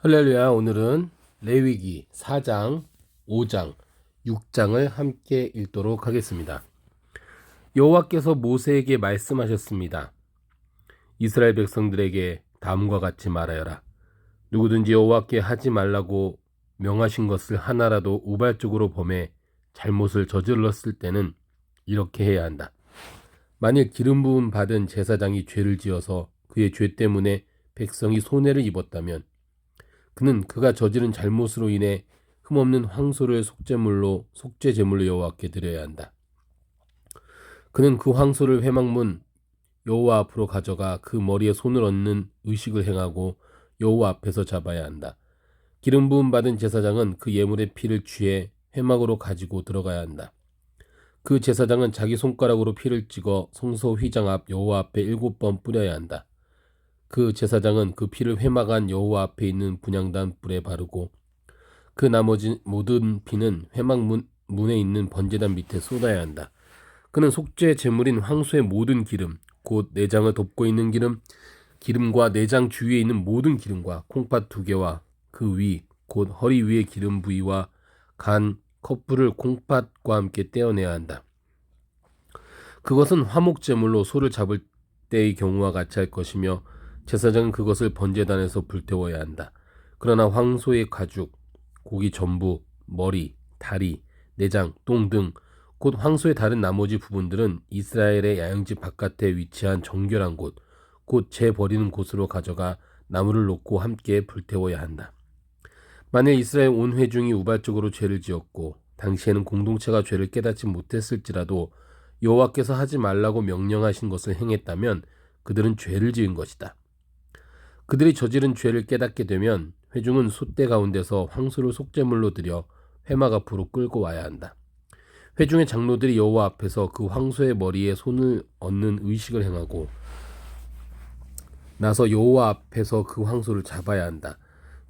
할렐루야. 오늘은 레위기 4장, 5장, 6장을 함께 읽도록 하겠습니다. 여호와께서 모세에게 말씀하셨습니다. 이스라엘 백성들에게 다음과 같이 말하여라. 누구든지 여호와께 하지 말라고 명하신 것을 하나라도 우발적으로 범해 잘못을 저질렀을 때는 이렇게 해야 한다. 만일 기름 부음 받은 제사장이 죄를 지어서 그의 죄 때문에 백성이 손해를 입었다면 그는 그가 저지른 잘못으로 인해 흠없는 황소를 속죄제물로 여호와께 드려야 한다. 그는 그 황소를 회막문 여호와 앞으로 가져가 그 머리에 손을 얹는 의식을 행하고 여호와 앞에서 잡아야 한다. 기름 부음 받은 제사장은 그 예물의 피를 취해 회막으로 가지고 들어가야 한다. 그 제사장은 자기 손가락으로 피를 찍어 성소 휘장 앞 여호와 앞에 7번 뿌려야 한다. 그 제사장은 그 피를 회막 안 여호와 앞에 있는 분향단 뿔에 바르고 그 나머지 모든 피는 회막 문에 있는 번제단 밑에 쏟아야 한다. 그는 속죄 제물인 황소의 모든 기름, 곧 내장을 덮고 있는 기름과 내장 주위에 있는 모든 기름과 콩팥 2개와 그 위, 곧 허리 위의 기름 부위와 간, 컵불을 콩팥과 함께 떼어내야 한다. 그것은 화목 제물로 소를 잡을 때의 경우와 같이 할 것이며 제사장은 그것을 번제단에서 불태워야 한다. 그러나 황소의 가죽, 고기 전부, 머리, 다리, 내장, 똥 등 곧 황소의 다른 나머지 부분들은 이스라엘의 야영지 바깥에 위치한 정결한 곳, 곧 재 버리는 곳으로 가져가 나무를 놓고 함께 불태워야 한다. 만일 이스라엘 온 회중이 우발적으로 죄를 지었고 당시에는 공동체가 죄를 깨닫지 못했을지라도 여호와께서 하지 말라고 명령하신 것을 행했다면 그들은 죄를 지은 것이다. 그들이 저지른 죄를 깨닫게 되면 회중은 숫대 가운데서 황소를 속죄물로 드려 회막 앞으로 끌고 와야 한다. 회중의 장로들이 여호와 앞에서 그 황소의 머리에 손을 얹는 의식을 행하고 나서 여호와 앞에서 그 황소를 잡아야 한다.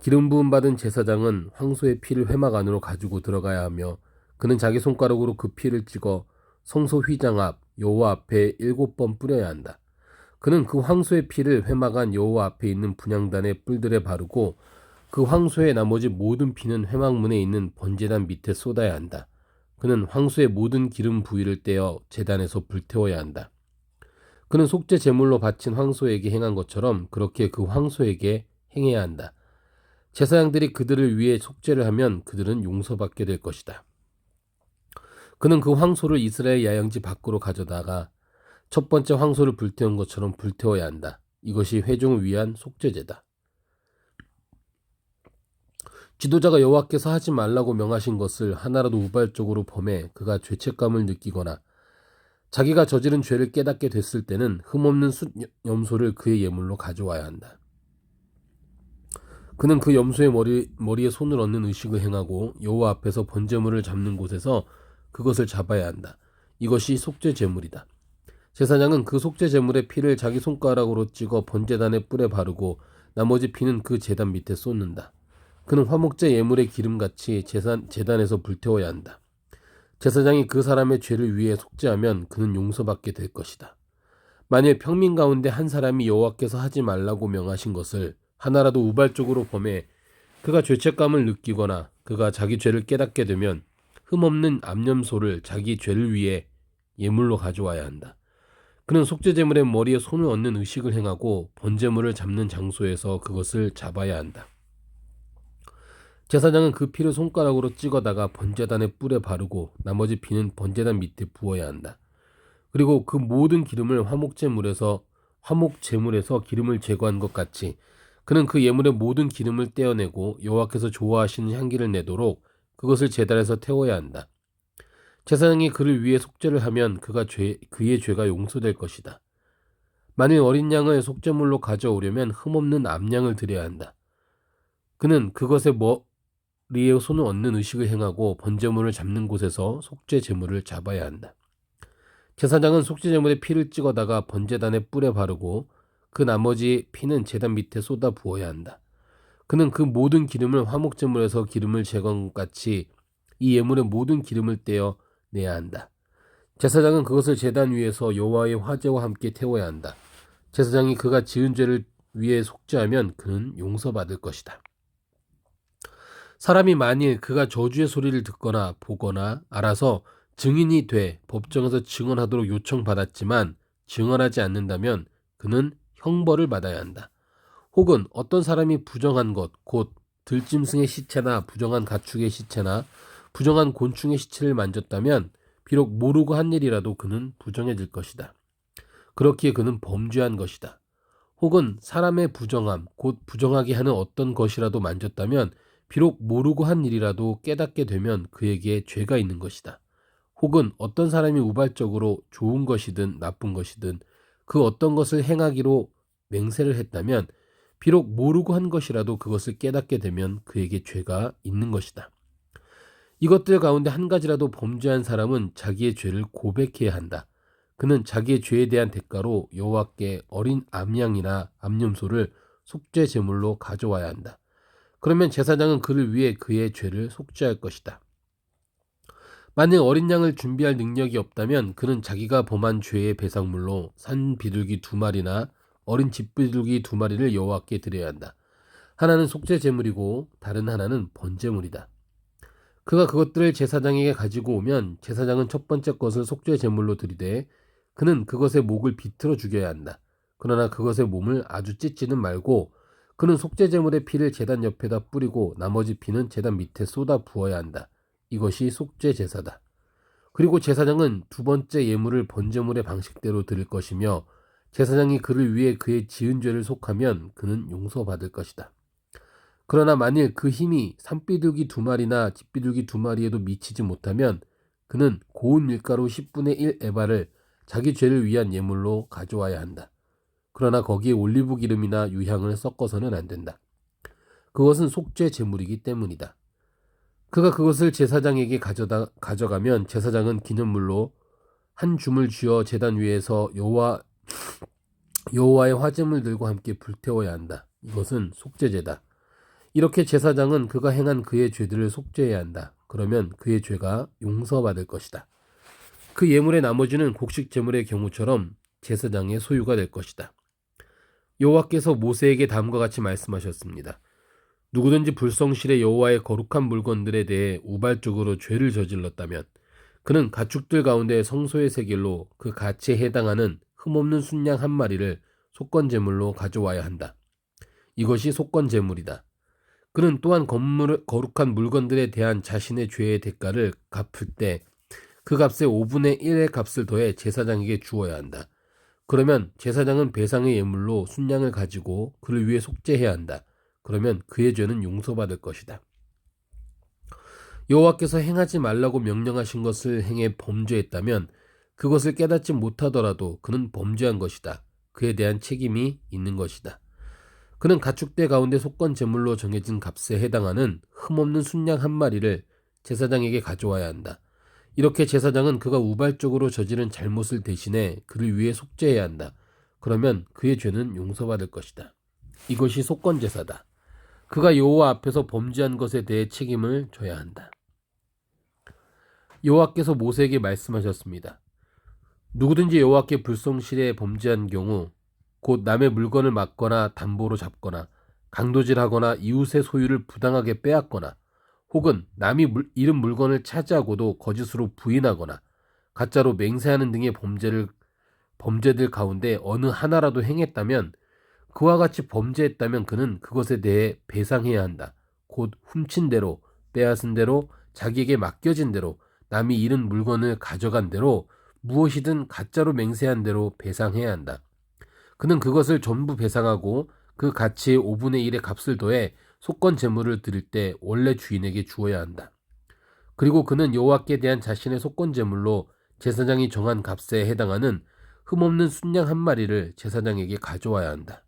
기름 부음 받은 제사장은 황소의 피를 회막 안으로 가지고 들어가야 하며 그는 자기 손가락으로 그 피를 찍어 성소 휘장 앞 여호와 앞에 7번 뿌려야 한다. 그는 그 황소의 피를 회막 안 여호와 앞에 있는 분향단의 뿔들에 바르고 그 황소의 나머지 모든 피는 회막문에 있는 번제단 밑에 쏟아야 한다. 그는 황소의 모든 기름 부위를 떼어 제단에서 불태워야 한다. 그는 속죄 제물로 바친 황소에게 행한 것처럼 그렇게 그 황소에게 행해야 한다. 제사장들이 그들을 위해 속죄를 하면 그들은 용서받게 될 것이다. 그는 그 황소를 이스라엘 야영지 밖으로 가져다가 첫 번째 황소를 불태운 것처럼 불태워야 한다. 이것이 회중을 위한 속죄제다. 지도자가 여호와께서 하지 말라고 명하신 것을 하나라도 우발적으로 범해 그가 죄책감을 느끼거나 자기가 저지른 죄를 깨닫게 됐을 때는 흠없는 숫 염소를 그의 예물로 가져와야 한다. 그는 그 염소의 머리에 손을 얹는 의식을 행하고 여호와 앞에서 번제물을 잡는 곳에서 그것을 잡아야 한다. 이것이 속죄 제물이다. 제사장은 그 속죄 제물의 피를 자기 손가락으로 찍어 번제단의 뿔에 바르고 나머지 피는 그 제단 밑에 쏟는다. 그는 화목제 예물의 기름같이 제단에서 불태워야 한다. 제사장이 그 사람의 죄를 위해 속죄하면 그는 용서받게 될 것이다. 만일 평민 가운데 한 사람이 여호와께서 하지 말라고 명하신 것을 하나라도 우발적으로 범해 그가 죄책감을 느끼거나 그가 자기 죄를 깨닫게 되면 흠없는 암염소를 자기 죄를 위해 예물로 가져와야 한다. 그는 속죄제물의 머리에 손을 얹는 의식을 행하고 번제물을 잡는 장소에서 그것을 잡아야 한다. 제사장은 그 피를 손가락으로 찍어다가 번제단의 뿔에 바르고 나머지 피는 번제단 밑에 부어야 한다. 그리고 그 모든 기름을 화목제물에서 기름을 제거한 것 같이 그는 그 예물의 모든 기름을 떼어내고 여호와께서 좋아하시는 향기를 내도록 그것을 제단에서 태워야 한다. 제사장이 그를 위해 속죄를 하면 그의 죄가 용서될 것이다. 만일 어린 양을 속죄물로 가져오려면 흠없는 암양을 드려야 한다. 그는 그것에 머리에 손을 얹는 의식을 행하고 번제물을 잡는 곳에서 속죄 제물을 잡아야 한다. 제사장은 속죄 제물에 피를 찍어다가 번제단의 뿔에 바르고 그 나머지 피는 제단 밑에 쏟아 부어야 한다. 그는 그 모든 기름을 화목제물에서 기름을 제거한 것 같이 이 예물의 모든 기름을 떼어 내야 한다. 제사장은 그것을 제단 위에서 여호와의 화제와 함께 태워야 한다. 제사장이 그가 지은 죄를 위해 속죄하면 그는 용서받을 것이다. 사람이 만일 그가 저주의 소리를 듣거나 보거나 알아서 증인이 돼 법정에서 증언하도록 요청받았지만 증언하지 않는다면 그는 형벌을 받아야 한다. 혹은 어떤 사람이 부정한 것, 곧 들짐승의 시체나 부정한 가축의 시체나 부정한 곤충의 시체를 만졌다면 비록 모르고 한 일이라도 그는 부정해질 것이다. 그렇기에 그는 범죄한 것이다. 혹은 사람의 부정함, 곧 부정하게 하는 어떤 것이라도 만졌다면 비록 모르고 한 일이라도 깨닫게 되면 그에게 죄가 있는 것이다. 혹은 어떤 사람이 우발적으로 좋은 것이든 나쁜 것이든 그 어떤 것을 행하기로 맹세를 했다면 비록 모르고 한 것이라도 그것을 깨닫게 되면 그에게 죄가 있는 것이다. 이것들 가운데 한 가지라도 범죄한 사람은 자기의 죄를 고백해야 한다. 그는 자기의 죄에 대한 대가로 여호와께 어린 암양이나 암염소를 속죄 제물로 가져와야 한다. 그러면 제사장은 그를 위해 그의 죄를 속죄할 것이다. 만일 어린 양을 준비할 능력이 없다면 그는 자기가 범한 죄의 배상물로 산 비둘기 2마리나 어린 집비둘기 2마리를 여호와께 드려야 한다. 하나는 속죄 제물이고 다른 하나는 번제물이다. 그가 그것들을 제사장에게 가지고 오면 제사장은 첫 번째 것을 속죄 제물로 드리되 그는 그것의 목을 비틀어 죽여야 한다. 그러나 그것의 몸을 아주 찢지는 말고 그는 속죄 제물의 피를 제단 옆에다 뿌리고 나머지 피는 제단 밑에 쏟아 부어야 한다. 이것이 속죄 제사다. 그리고 제사장은 두 번째 예물을 번제물의 방식대로 드릴 것이며 제사장이 그를 위해 그의 지은 죄를 속하면 그는 용서받을 것이다. 그러나 만일 그 힘이 산비둘기 2마리나 집비둘기 2마리에도 미치지 못하면 그는 고운 밀가루 10분의 1 에바를 자기 죄를 위한 예물로 가져와야 한다. 그러나 거기에 올리브 기름이나 유향을 섞어서는 안 된다. 그것은 속죄 제물이기 때문이다. 그가 그것을 제사장에게 가져가면 제사장은 기념물로 한 줌을 쥐어 제단 위에서 여호와의 화제물들과 함께 불태워야 한다. 이것은 속죄제다. 이렇게 제사장은 그가 행한 그의 죄들을 속죄해야 한다. 그러면 그의 죄가 용서받을 것이다. 그 예물의 나머지는 곡식 제물의 경우처럼 제사장의 소유가 될 것이다. 여호와께서 모세에게 다음과 같이 말씀하셨습니다. 누구든지 불성실에 여호와의 거룩한 물건들에 대해 우발적으로 죄를 저질렀다면 그는 가축들 가운데 성소의 세길로 그 가치에 해당하는 흠없는 순양 1마리를 속건제물로 가져와야 한다. 이것이 속건제물이다. 그는 또한 거룩한 물건들에 대한 자신의 죄의 대가를 갚을 때 그 값의 5분의 1의 값을 더해 제사장에게 주어야 한다. 그러면 제사장은 배상의 예물로 순양을 가지고 그를 위해 속죄해야 한다. 그러면 그의 죄는 용서받을 것이다. 여호와께서 행하지 말라고 명령하신 것을 행해 범죄했다면 그것을 깨닫지 못하더라도 그는 범죄한 것이다. 그에 대한 책임이 있는 것이다. 그는 가축대 가운데 속건 제물로 정해진 값에 해당하는 흠없는 순양 1마리를 제사장에게 가져와야 한다. 이렇게 제사장은 그가 우발적으로 저지른 잘못을 대신해 그를 위해 속죄해야 한다. 그러면 그의 죄는 용서받을 것이다. 이것이 속건 제사다. 그가 여호와 앞에서 범죄한 것에 대해 책임을 져야 한다. 여호와께서 모세에게 말씀하셨습니다. 누구든지 여호와께 불성실에 범죄한 경우 곧 남의 물건을 막거나 담보로 잡거나 강도질하거나 이웃의 소유를 부당하게 빼앗거나 혹은 남이 잃은 물건을 차지하고도 거짓으로 부인하거나 가짜로 맹세하는 등의 범죄들 가운데 어느 하나라도 행했다면 그와 같이 범죄했다면 그는 그것에 대해 배상해야 한다. 곧 훔친 대로, 빼앗은 대로, 자기에게 맡겨진 대로, 남이 잃은 물건을 가져간 대로 무엇이든 가짜로 맹세한 대로 배상해야 한다. 그는 그것을 전부 배상하고 그 가치의 5분의 1의 값을 더해 속건 제물을 드릴 때 원래 주인에게 주어야 한다. 그리고 그는 여호와께 대한 자신의 속건 제물로 제사장이 정한 값에 해당하는 흠없는 순양 1마리를 제사장에게 가져와야 한다.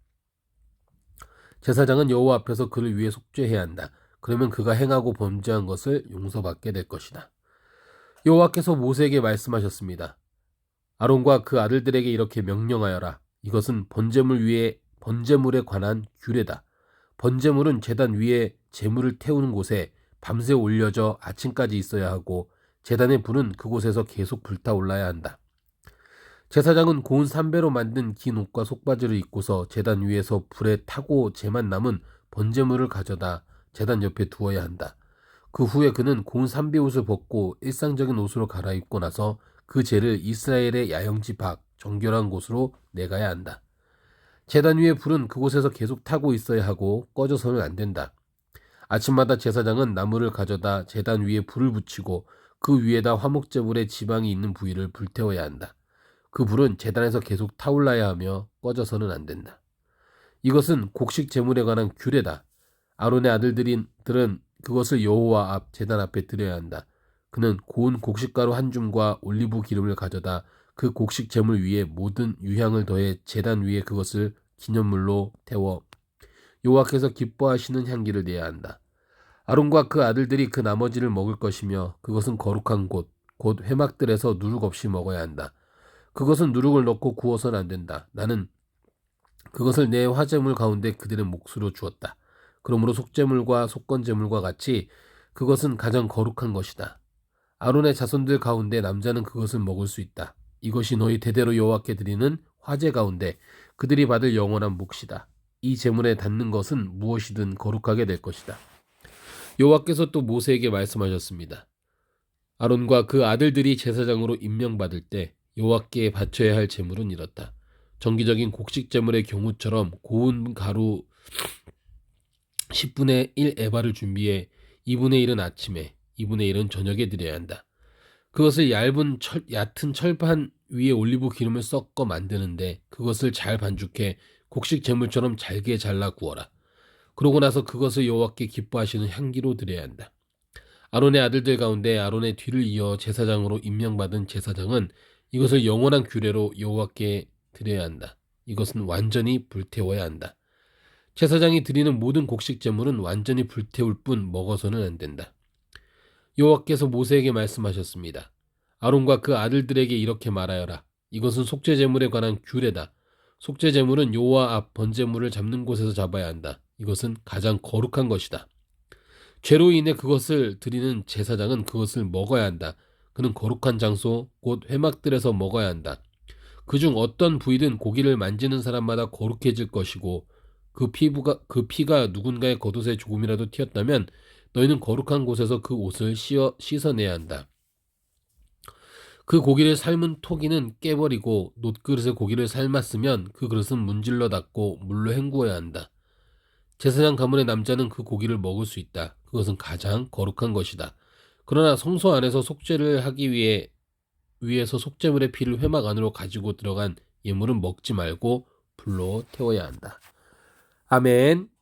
제사장은 여호와 앞에서 그를 위해 속죄해야 한다. 그러면 그가 행하고 범죄한 것을 용서받게 될 것이다. 여호와께서 모세에게 말씀하셨습니다. 아론과 그 아들들에게 이렇게 명령하여라. 이것은 번제물에 관한 규례다. 번제물은 제단 위에 제물을 태우는 곳에 밤새 올려져 아침까지 있어야 하고 제단의 불은 그곳에서 계속 불타올라야 한다. 제사장은 고운 삼배로 만든 긴 옷과 속바지를 입고서 제단 위에서 불에 타고 재만 남은 번제물을 가져다 제단 옆에 두어야 한다. 그 후에 그는 고운 삼비옷을 벗고 일상적인 옷으로 갈아입고 나서 그 재를 이스라엘의 야영지 밖 정결한 곳으로 내가야 한다. 제단 위의 불은 그곳에서 계속 타고 있어야 하고 꺼져서는 안 된다. 아침마다 제사장은 나무를 가져다 제단 위에 불을 붙이고 그 위에다 화목제물의 지방이 있는 부위를 불태워야 한다. 그 불은 제단에서 계속 타올라야 하며 꺼져서는 안 된다. 이것은 곡식 제물에 관한 규례다. 아론의 아들들은 그것을 여호와 앞 제단 앞에 드려야 한다. 그는 고운 곡식가루 한 줌과 올리브 기름을 가져다 그 곡식 제물 위에 모든 유향을 더해 제단 위에 그것을 기념물로 태워 여호와께서 기뻐하시는 향기를 내야 한다. 아론과 그 아들들이 그 나머지를 먹을 것이며 그것은 거룩한 곳, 곧 회막들에서 누룩 없이 먹어야 한다. 그것은 누룩을 넣고 구워서는 안 된다. 나는 그것을 내 화제물 가운데 그들의 몫으로 주었다. 그러므로 속제물과 속건제물과 같이 그것은 가장 거룩한 것이다. 아론의 자손들 가운데 남자는 그것을 먹을 수 있다. 이것이 너희 대대로 여호와께 드리는 화제 가운데 그들이 받을 영원한 몫이다. 이 제물에 닿는 것은 무엇이든 거룩하게 될 것이다. 여호와께서 또 모세에게 말씀하셨습니다. 아론과 그 아들들이 제사장으로 임명받을 때 여호와께 바쳐야 할 제물은 이렇다. 정기적인 곡식 제물의 경우처럼 고운 가루 10분의 1 에바를 준비해 2분의 1은 아침에 2분의 1은 저녁에 드려야 한다. 그것을 얇은 얕은 철판 위에 올리브 기름을 섞어 만드는데 그것을 잘 반죽해 곡식 제물처럼 잘게 잘라 구워라. 그러고 나서 그것을 여호와께 기뻐하시는 향기로 드려야 한다. 아론의 아들들 가운데 아론의 뒤를 이어 제사장으로 임명받은 제사장은 이것을 영원한 규례로 여호와께 드려야 한다. 이것은 완전히 불태워야 한다. 제사장이 드리는 모든 곡식 제물은 완전히 불태울 뿐 먹어서는 안 된다. 여호와께서 모세에게 말씀하셨습니다. 아론과 그 아들들에게 이렇게 말하여라. 이것은 속죄 제물에 관한 규례다. 속죄 제물은 여호와 앞 번제물을 잡는 곳에서 잡아야 한다. 이것은 가장 거룩한 것이다. 죄로 인해 그것을 드리는 제사장은 그것을 먹어야 한다. 그는 거룩한 장소, 곧 회막들에서 먹어야 한다. 그중 어떤 부위든 고기를 만지는 사람마다 거룩해질 것이고 그 피가 누군가의 겉옷에 조금이라도 튀었다면 너희는 거룩한 곳에서 그 옷을 씻어내야 한다. 그 고기를 삶은 토기는 깨버리고 놋그릇에 고기를 삶았으면 그 그릇은 문질러 닦고 물로 헹구어야 한다. 제사장 가문의 남자는 그 고기를 먹을 수 있다. 그것은 가장 거룩한 것이다. 그러나 성소 안에서 속죄를 하기 위해서 속죄물의 피를 회막 안으로 가지고 들어간 예물은 먹지 말고 불로 태워야 한다. 아멘.